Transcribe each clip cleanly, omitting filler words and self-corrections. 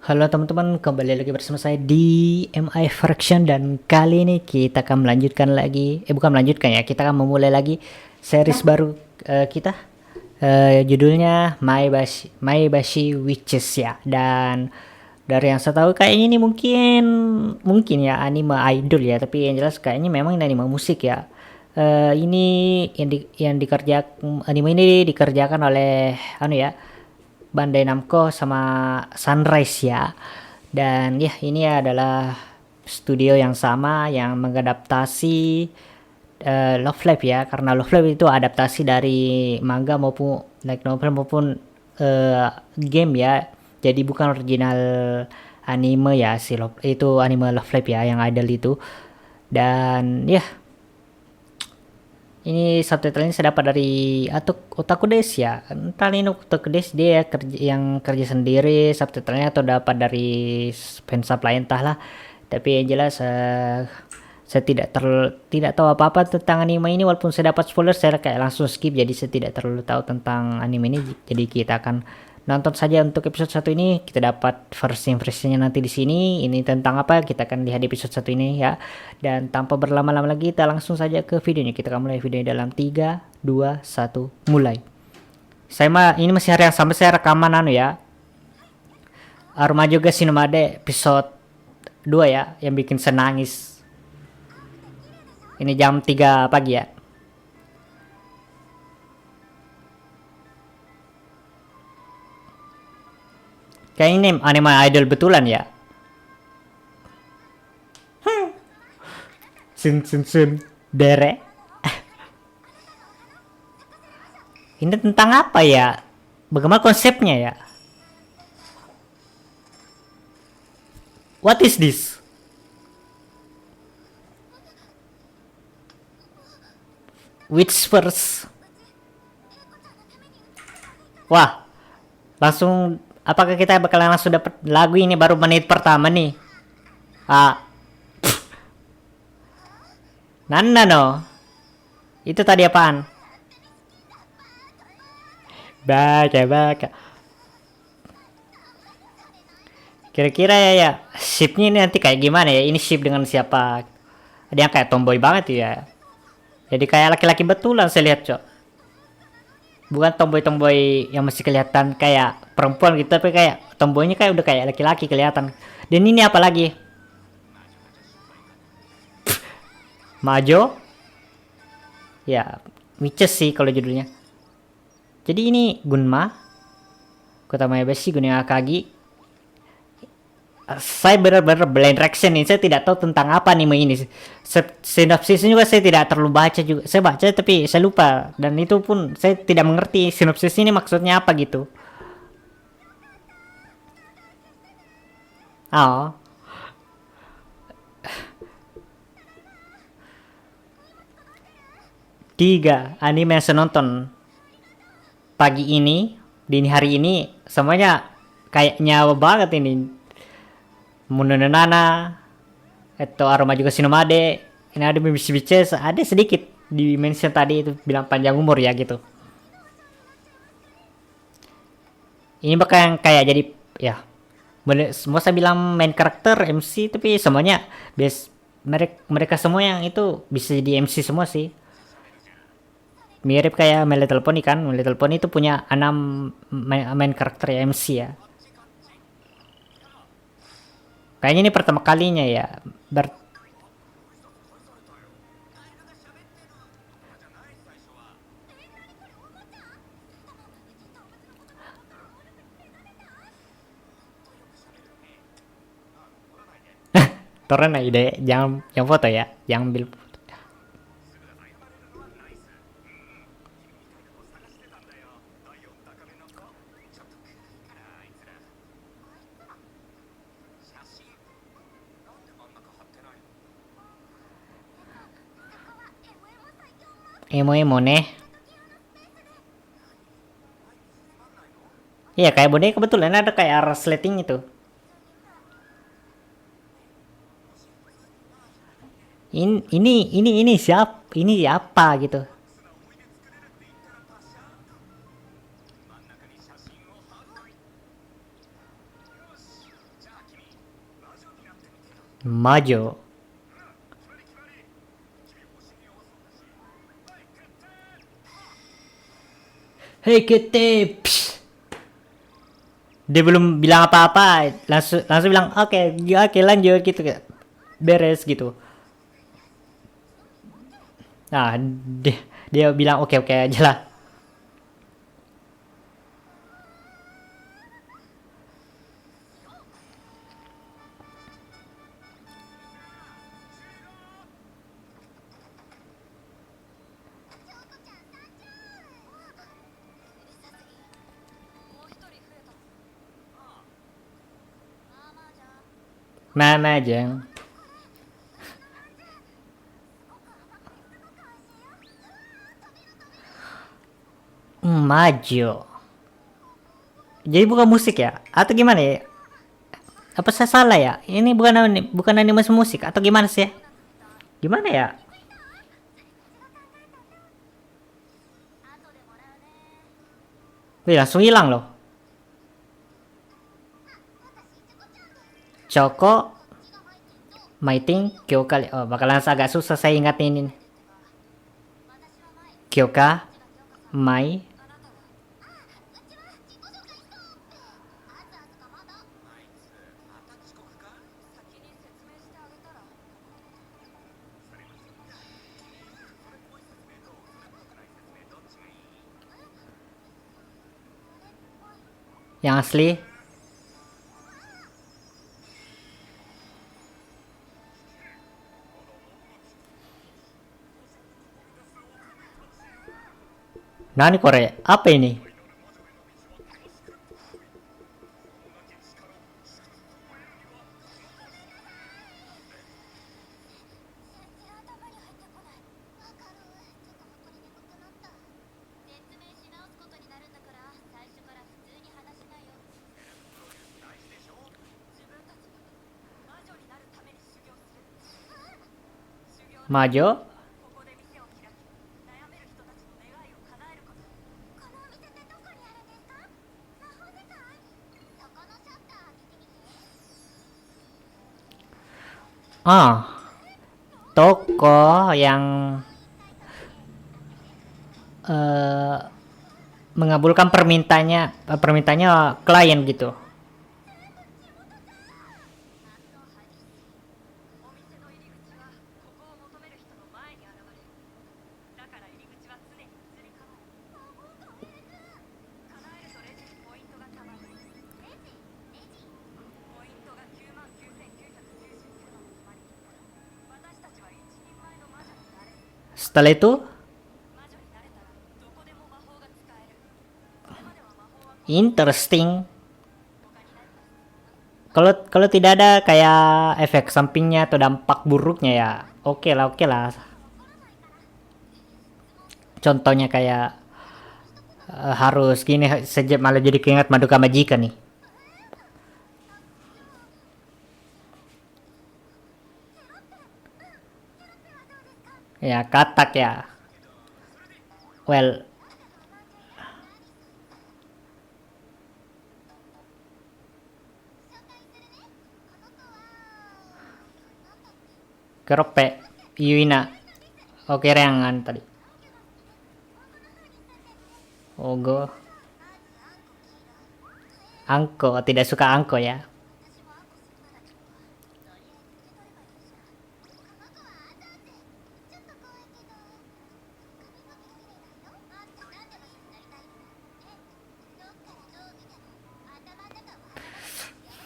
Halo teman-teman, kembali lagi bersama saya di MI Fraction dan kali ini kita akan melanjutkan lagi, bukan melanjutkan ya, kita akan memulai lagi series baru kita. Judulnya My Bashi Witches ya. Dan dari yang saya tahu kayaknya ini mungkin ya anime idol ya, tapi yang jelas kayaknya memang ini anime musik ya. Ini anime ini dikerjakan oleh Bandai Namco sama Sunrise ya. Dan ya ini adalah studio yang sama yang mengadaptasi Love Live ya, karena Love Live itu adaptasi dari manga maupun light novel maupun game ya. Jadi bukan original anime ya, itu anime Love Live ya yang idol itu. Dan ya ini subtitlenya saya dapat dari Otaku Des ya. Entah ini Otaku Des dia yang kerja sendiri subtitlenya atau dapat dari fansub lain entahlah. Tapi yang jelas saya tidak tahu apa-apa tentang anime ini, walaupun saya dapat spoiler saya kayak langsung skip, jadi saya tidak terlalu tahu tentang anime ini. Jadi kita akan nonton saja untuk episode 1 ini. Kita dapat first impressionnya nanti di sini. Ini tentang apa? Kita akan lihat di episode 1 ini ya. Dan tanpa berlama-lama lagi kita langsung saja ke videonya. Kita akan mulai videonya dalam 3 2 1 mulai. Ini masih hari yang sama saya rekaman ya. Aruma juga Sinomade episode 2 ya, yang bikin saya nangis. Ini jam 3 pagi ya. Kayak ini anime idol betulan ya. Sun dere. Ini tentang apa ya? Bagaimana konsepnya ya? What is this? Which first? Wah, langsung apakah kita bakalan langsung dapat lagu ini baru menit pertama nih? Nanda no. Itu tadi apaan? Baca. Kira-kira ya shipnya ini nanti kayak gimana ya? Ini ship dengan siapa? Ada yang kayak tomboy banget ya. Jadi kayak laki-laki betulan saya lihat, Cok. Bukan tomboy-tomboy yang masih kelihatan kayak perempuan gitu, tapi kayak tomboynya kayak udah kayak laki-laki kelihatan. Dan ini apa lagi? Majo? Ya, Witches sih kalau judulnya. Jadi ini Gunma, Kota Mayabeshi, Gunung Akagi. Saya benar-benar blind reaction nih, saya tidak tahu tentang apa anime ini. Sinopsisnya juga saya tidak terlalu baca juga. Saya baca tapi saya lupa, dan itu pun saya tidak mengerti sinopsis ini maksudnya apa gitu. Oh. Tiga anime yang saya nonton pagi ini, dini hari ini, semuanya kayak nyawa banget ini. Munonana atau Aroma juga Sinomade. Ini ada Bices, ada sedikit di mention tadi itu bilang panjang umur ya gitu. Ini bakal yang kayak jadi ya, semua saya bilang main karakter MC, tapi semuanya mereka semua yang itu bisa jadi MC semua sih. Mirip kayak My Little Pony kan. My Little Pony itu punya 6 main karakter MC ya. Kayaknya ini pertama kalinya ya. Torrent ide, jangan foto ya, jangan ambil. Emo nih. Iya kayak boneka kebetulan ada kayak resleting itu. Ini siapa? Ini apa gitu? 魔女。Hei kita, dia belum bilang apa-apa, langsung bilang oke, oke lanjut gitu kayak beres gitu. Nah, dia bilang oke oke aja lah. Mama aja. Maju. Jadi bukan musik ya? Atau gimana ya? Apa saya salah ya? Ini bukan animasi musik atau gimana sih? Gimana ya? Wih, langsung hilang loh. Coko, Maiting, Kyoka. Oh, bakalan agak susah saya ingat ini. Kyoka, Mai. Yang asli. Nani Korea? Apa ini? Majo? Ah, toko yang eh, mengabulkan permintaannya klien gitu. Setelah itu, interesting. Kalau tidak ada kayak efek sampingnya atau dampak buruknya ya, oke lah, oke lah. Contohnya kayak harus gini sejak malah jadi keinget Madoka Magica nih. Ya katak ya. Well, kerope, Yuina. Oke, reangan tadi. Ogo. Angko, tidak suka angko ya.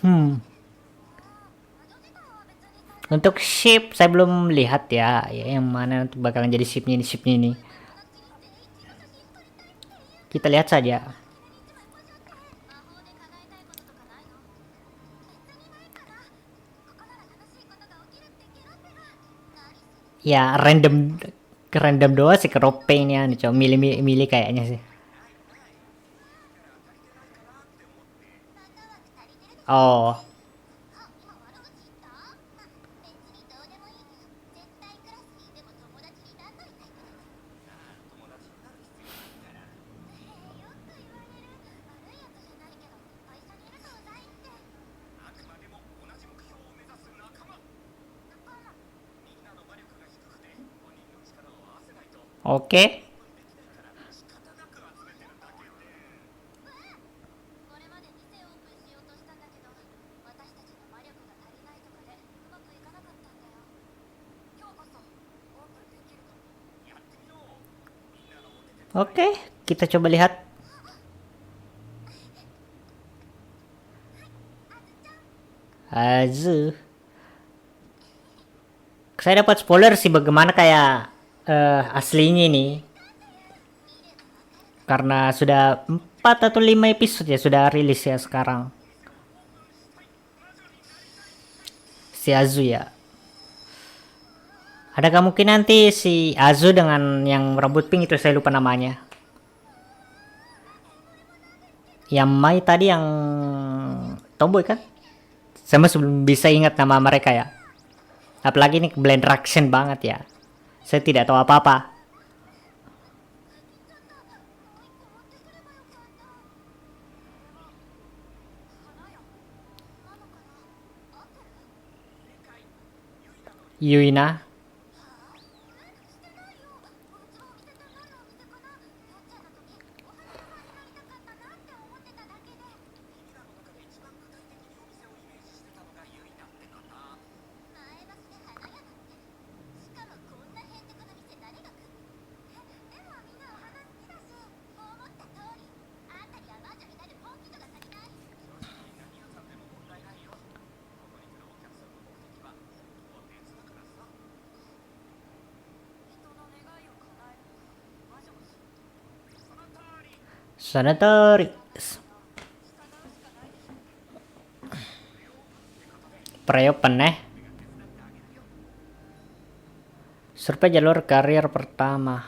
Hmm. Untuk ship saya belum lihat ya, yang mana untuk bakalan jadi shipnya ini. Kita lihat saja. Ya random doang sih kerope ini ya, coba milih kayaknya sih. Oh, Oke. Oke, kita coba lihat. Azu. Saya dapat spoiler sih bagaimana kayak aslinya nih. Karena sudah 4 atau 5 episode ya sudah rilis ya sekarang. Si Azu ya. Ada mungkin nanti si Azu dengan yang rambut pink itu saya lupa namanya. Yang Mai tadi yang tomboy kan? Saya masih belum bisa ingat nama mereka ya. Apalagi ini blend action banget ya. Saya tidak tahu apa-apa. Yuina. Sanatori. Pre-open Survei jalur karir pertama.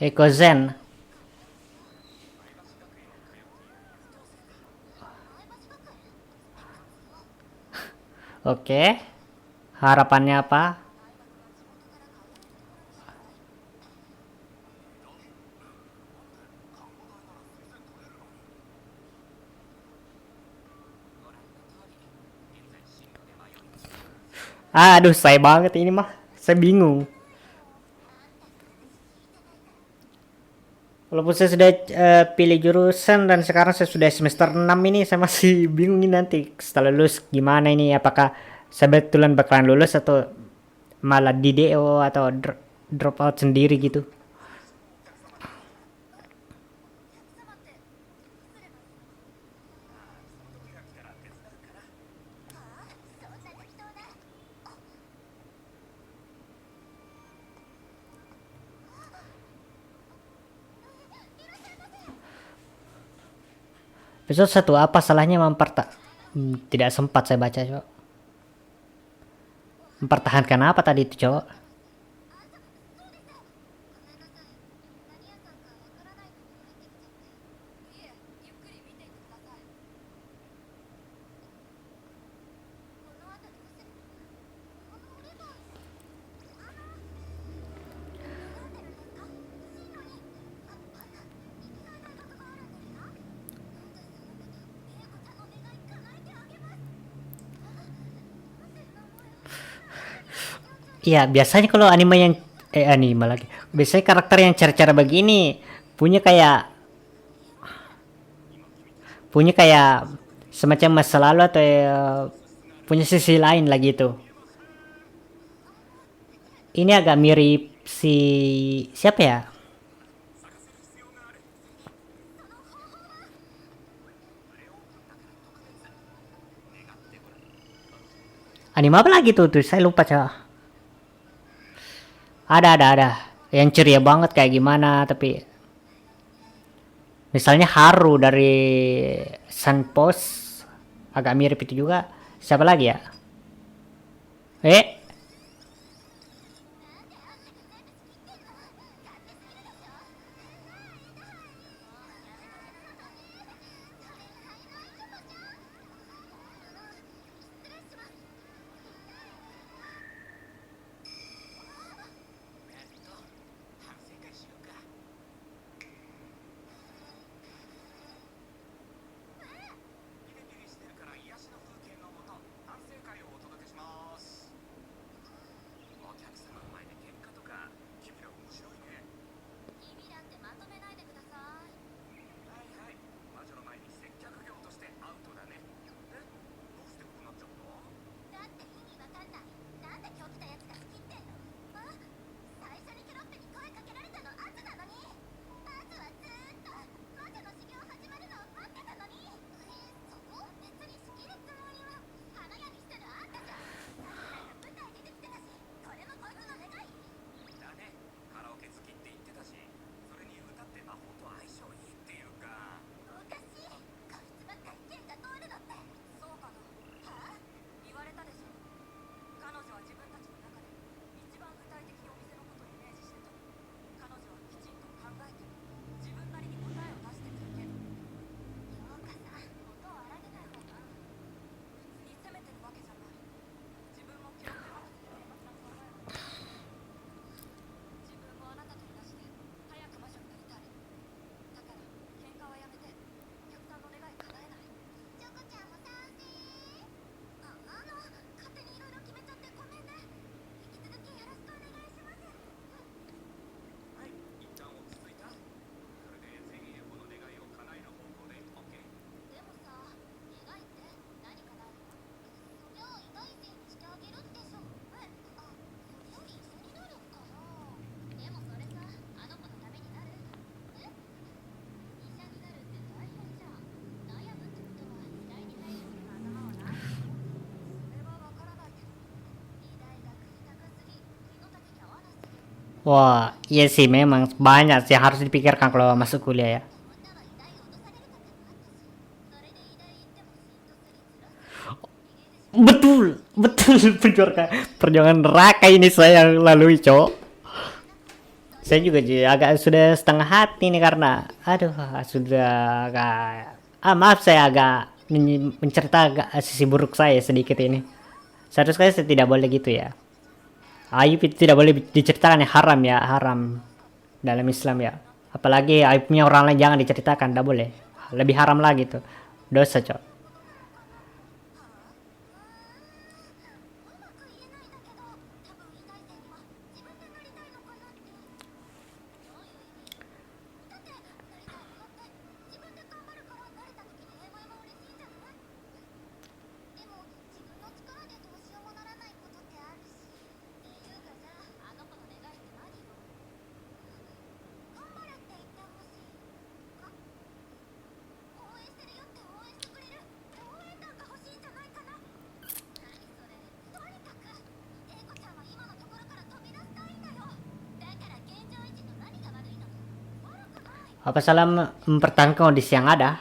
Eko Zen. Oke. Harapannya apa? Aduh, saya banget ini mah. Saya bingung. Walaupun saya sudah pilih jurusan dan sekarang saya sudah semester 6 ini, saya masih bingung ini nanti setelah lulus gimana ini, apakah saya betulan bakalan lulus atau malah di DO atau drop out sendiri gitu. Episode 1 apa salahnya tidak sempat saya baca, cok. Mempertahankan apa tadi itu, cok? Iya, biasanya kalau anime yang anime lagi. Biasanya karakter yang cara-cara begini punya kayak punya kayak semacam masa lalu atau punya sisi lain lagi itu. Ini agak mirip si siapa ya? Anime apa lagi tuh? Saya lupa, cah. Ada. Yang ceria banget kayak gimana, tapi misalnya Haru dari Sunpost agak mirip itu juga. Siapa lagi ya? Eh, Wah, iya sih memang banyak sih yang harus dipikirkan kalau masuk kuliah ya. Betul, betul. Perjuangan neraka ini saya yang lalui, cok. Saya juga agak sudah setengah hati nih karena, aduh, sudah agak, maaf saya agak mencerita agak sisi buruk saya sedikit ini. Seharusnya saya tidak boleh gitu ya. Aib itu tidak boleh diceritakan ya, haram ya, haram dalam Islam ya. Apalagi aibnya orang lain jangan diceritakan, tidak boleh. Lebih haram lagi tuh, dosa cok. Apa salah mempertahankan kondisi yang ada?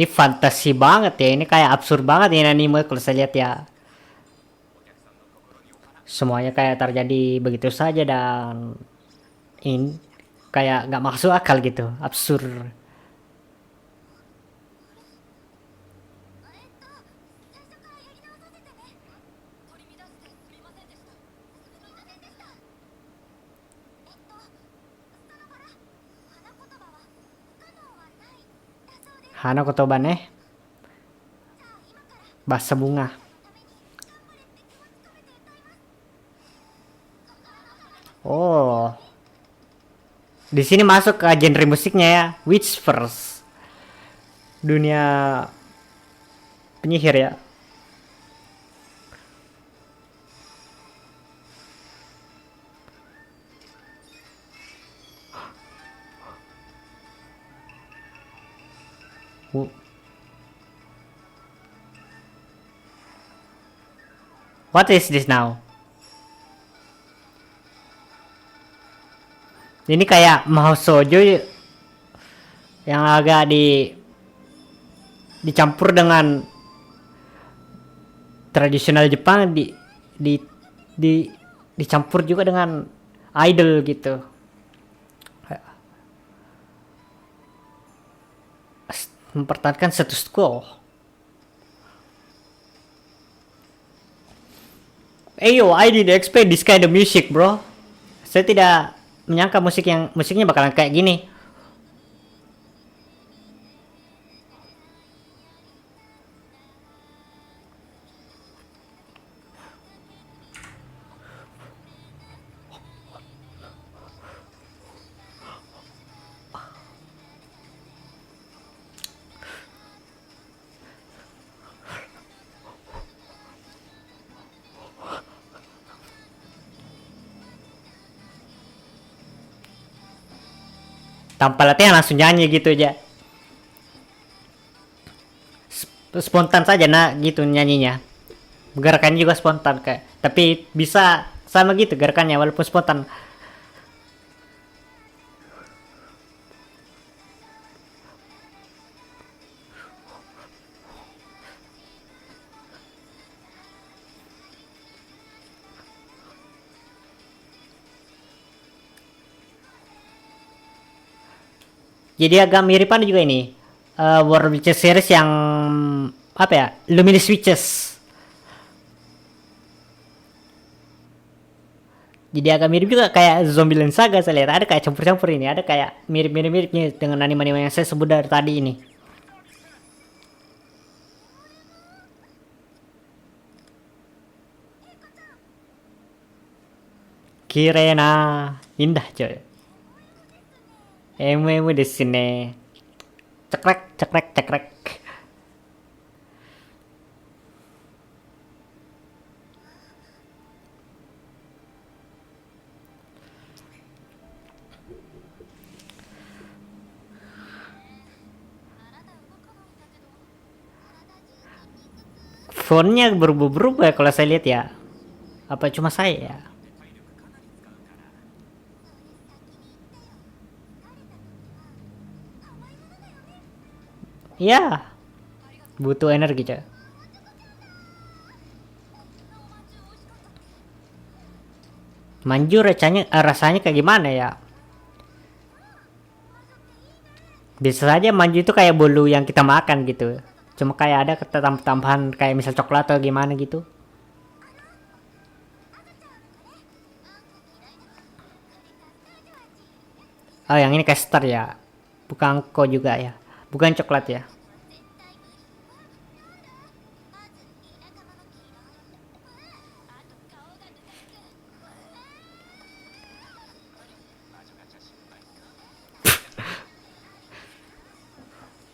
Ini fantasi banget ya, ini kayak absurd banget ini anime kalau saya lihat ya. Semuanya kayak terjadi begitu saja dan ini kayak nggak masuk akal gitu, absurd. Hana kotoba ne, bahasa bunga. Oh, di sini masuk ke genre musiknya ya, Witch First, dunia penyihir ya. What is this now? Ini kayak mau sojo yang agak dicampur dengan tradisional Jepang di dicampur juga dengan idol gitu. Mempertahankan status quo. Ayo, I didn't expect this kind of music, bro. Saya tidak menyangka musiknya bakalan kayak gini. Tanpa latihan langsung nyanyi gitu aja. Spontan saja nah gitu nyanyinya. Gerakannya juga spontan kayak. Tapi bisa sama gitu gerakannya walaupun spontan. Jadi agak miripan juga ini. World Witches series yang apa ya? Luminous Witches. Jadi agak mirip juga kayak Zombieland Saga. Saya lihat ada kayak campur-campur ini, ada kayak mirip-miripnya dengan anime-anime yang saya sebut dari tadi ini. Kirena, indah coy. Emu di sini. Cekrek, cekrek, cekrek. Fontnya berubah-berubah ya kalau saya lihat ya. Apa cuma saya ya? Ya, butuh energi coy. Manju rasanya kayak gimana ya? Bisa saja manju itu kayak bolu yang kita makan gitu. Cuma kayak ada tambahan kayak misal coklat atau gimana gitu. Oh, yang ini caster ya. Bukan kok juga ya. Bukan coklat ya.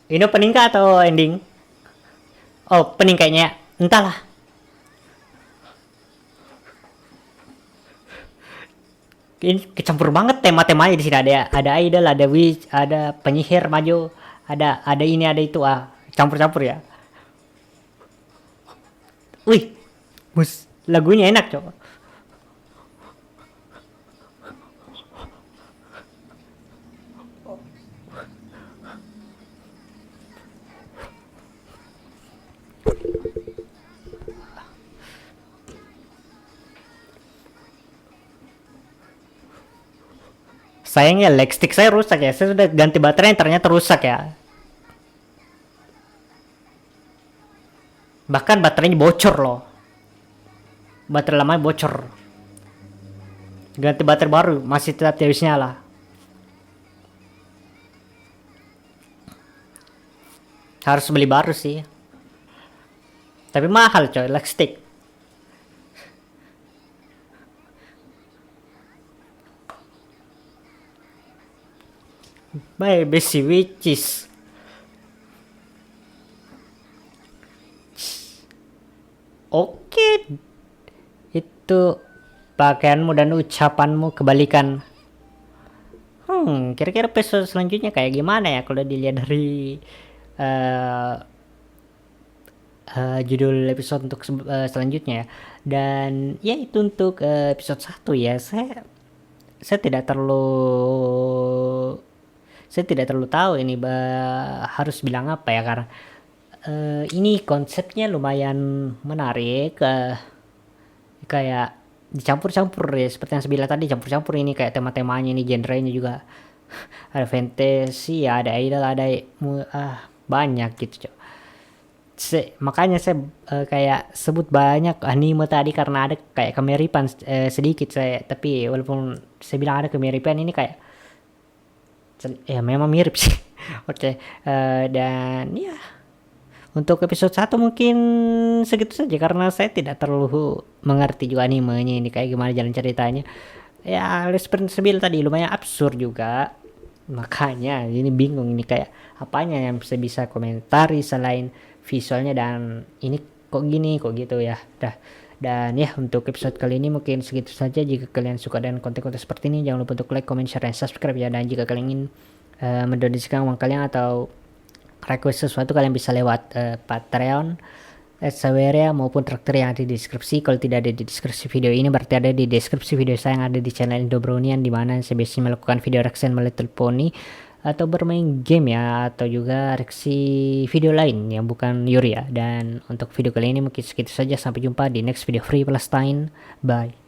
Ini opening kah atau ending? Oh, opening kayaknya. Entahlah. Ini kecampur banget tema-temanya di sini, ada idol, ada witch, ada penyihir maju, ada ini ada itu, campur-campur ya. Wih, lagunya enak coba. Sayangnya leg stick saya rusak ya. Saya sudah ganti baterai ternyata rusak ya. Bahkan baterainya bocor loh. Baterai lamanya bocor. Ganti baterai baru masih tetap tidak bisa nyala. Harus beli baru sih. Tapi mahal coy, leg stick. By Besi Witches. Oke. Itu pakaianmu dan ucapanmu kebalikan. Kira-kira episode selanjutnya kayak gimana ya kalau dilihat dari uh, judul episode untuk selanjutnya ya. Dan ya itu untuk episode 1 ya. Saya tidak terlalu tahu ini harus bilang apa ya, karena ini konsepnya lumayan menarik, kayak dicampur-campur ya seperti yang saya bilang tadi, campur-campur ini kayak tema-temanya ini, genrenya juga ada fantasy ya, ada idol, ada banyak gitu. Makanya saya kayak sebut banyak anime tadi karena ada kayak kemiripan sedikit saya, tapi walaupun saya bilang ada kemiripan ini kayak ya memang mirip sih. Oke, dan ya untuk episode 1 mungkin segitu saja karena saya tidak terlalu mengerti juga animenya ini kayak gimana jalan ceritanya. Ya seperti sebil tadi lumayan absurd juga. Makanya ini bingung ini kayak apanya yang saya bisa komentari selain visualnya dan ini kok gini kok gitu ya. Dan ya untuk episode kali ini mungkin segitu saja. Jika kalian suka dengan konten-konten seperti ini jangan lupa untuk like, comment, share, dan subscribe ya. Dan jika kalian ingin mendonasikan uang kalian atau request sesuatu kalian bisa lewat Patreon, Saweria maupun traktir yang ada di deskripsi. Kalau tidak ada di deskripsi video ini berarti ada di deskripsi video saya yang ada di channel Indobronian, di mana saya biasanya melakukan video reaction My Little Pony atau bermain game ya, atau juga reaksi video lain yang bukan Yuri ya. Dan untuk video kali ini mungkin segitu saja, sampai jumpa di next video Free Palestine, bye.